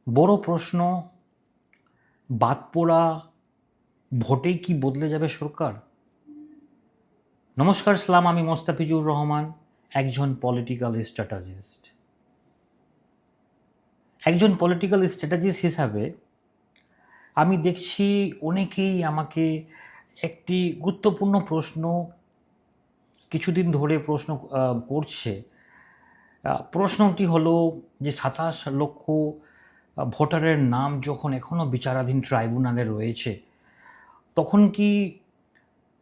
বড় প্রশ্ন, বাদপোড়া ভোটেই কি বদলে যাবে সরকার? নমস্কার সালাম, আমি মোস্তাফিজুর রহমান, একজন পলিটিক্যাল স্ট্র্যাটেজিস্ট। একজন পলিটিক্যাল স্ট্র্যাটেজিস্ট হিসাবে আমি দেখছি অনেকেই আমাকে একটি গুরুত্বপূর্ণ প্রশ্ন কিছুদিন ধরে করছে। প্রশ্নটি হলো যে 27 লক্ষ ভোটারের নাম যখন এখনও বিচারাধীন ট্রাইব্যুনালে রয়েছে, তখন কি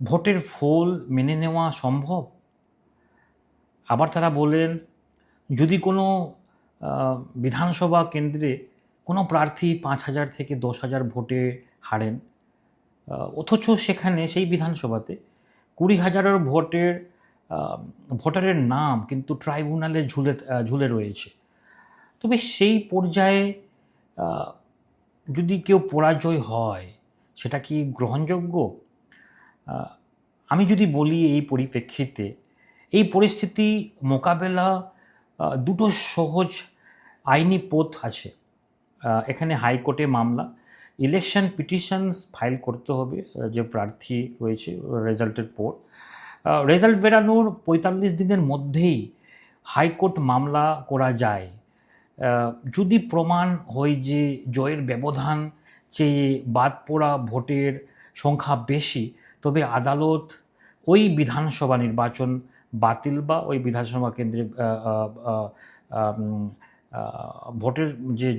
ভোটের ফল মেনে নেওয়া সম্ভব? আবার তারা বলেন, যদি কোনো বিধানসভা কেন্দ্রে কোনো প্রার্থী 5,000 থেকে 10,000 ভোটে হারেন, অথচ সেখানে সেই বিধানসভাতে 20,000 ভোটারের নাম কিন্তু ট্রাইব্যুনালে ঝুলে রয়েছে, তবে সেই পর্যায়ে যদি কেউ পরাজয় হয়, সেটা কি গ্রহণযোগ্য? আমি যদি বলি এই পরিপ্রেক্ষিতে এই পরিস্থিতি মোকাবেলা দুটো সহজ আইনি পথ আছে। এখানে হাইকোর্টে মামলা, ইলেকশন পিটিশনস ফাইল করতে হবে যে প্রার্থী রয়েছে রেজাল্টের পর। রেজাল্ট বেরানোর 45 দিনের মধ্যেই হাইকোর্ট মামলা করা যায়। যদি প্রমাণ হয় যে জয়ের ব্যবধান চেয়ে বাদ পড়া ভোটের সংখ্যা বেশি, তবে আদালত ওই বিধানসভা নির্বাচন বাতিল বা ওই বিধানসভা কেন্দ্রে ভোটের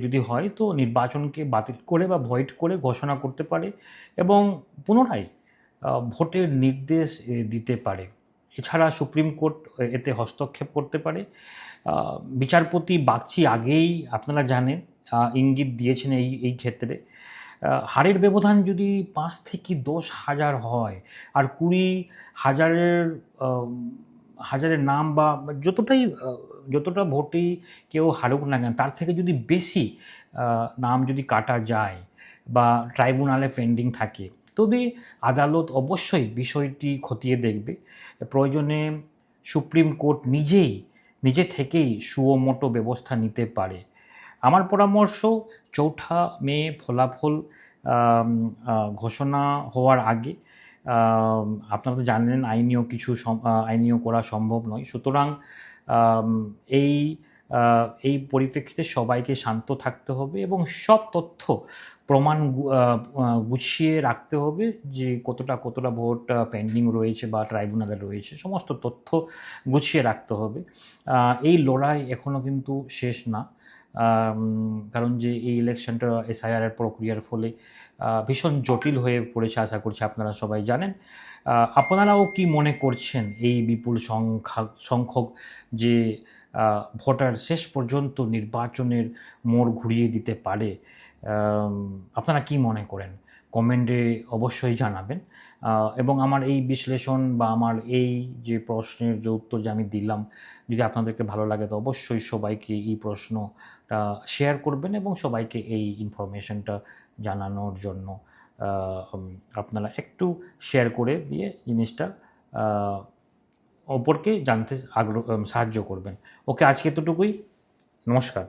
যদি হয় তো নির্বাচনকে বাতিল করে বা ভয়েড করে ঘোষণা করতে পারে এবং পুনরায় ভোটের নির্দেশ দিতে পারে। এছাড়া সুপ্রিম কোর্ট এতে হস্তক্ষেপ করতে পারে। বিচারপতি বাগচি আগেই আপনারা জানেন ইঙ্গিত দিয়েছেন এই ক্ষেত্রে। হারের ব্যবধান যদি 5 থেকে 10,000 হয় আর 20,000 নাম বা যতটা ভোটেই কেউ হারুক না কেন, তার থেকে যদি বেশি নাম যদি কাটা যায় বা ট্রাইব্যুনালে পেন্ডিং থাকে, তবে আদালত অবশ্যই বিষয়টি খতিয়ে দেখবে। প্রয়োজনে সুপ্রিম কোর্ট নিজে থেকেই সুমোটো ব্যবস্থা নিতে পারে। আমার পরামর্শ, 4 মে ফলাফল ঘোষণা হওয়ার আগে, আপনারা তো জানেন আইনিও করা সম্ভব নয়, সুতরাং এই পরিপ্রেক্ষিতে সবাইকে শান্ত থাকতে হবে এবং সব তথ্য প্রমাণ গুছিয়ে রাখতে হবে, যে কতটা ভোট পেন্ডিং রয়েছে বা ট্রাইব্যুনালে রয়েছে, সমস্ত তথ্য গুছিয়ে রাখতে হবে। এই লড়াই এখনও কিন্তু শেষ না, কারণ যে এই ইলেকশনটা এসআইআরের প্রক্রিয়ার ফলে ভীষণ জটিল হয়ে পড়েছে, আশা করছি আপনারা সবাই জানেন। আপনারাও কি মনে করছেন এই বিপুল সংখ্যক যে ভোটার শেষ পর্যন্ত নির্বাচনের মোড় ঘুরিয়ে দিতে পারে? আপনারা কি মনে করেন? কমেন্টে অবশ্যই জানাবেন। এবং আমার এই বিশ্লেষণ বা আমার এই যে প্রশ্নের যে উত্তর যে আমি দিলাম, যদি আপনাদেরকে ভালো লাগে তো অবশ্যই সবাইকে এই প্রশ্নটা শেয়ার করবেন এবং সবাইকে এই ইনফরমেশনটা জানানোর জন্য আপনারা একটু শেয়ার করে দিয়ে জিনিসটা অপরকে জানতে সাহায্য করবেন। ওকে, আজকে এতটুকুই। নমস্কার।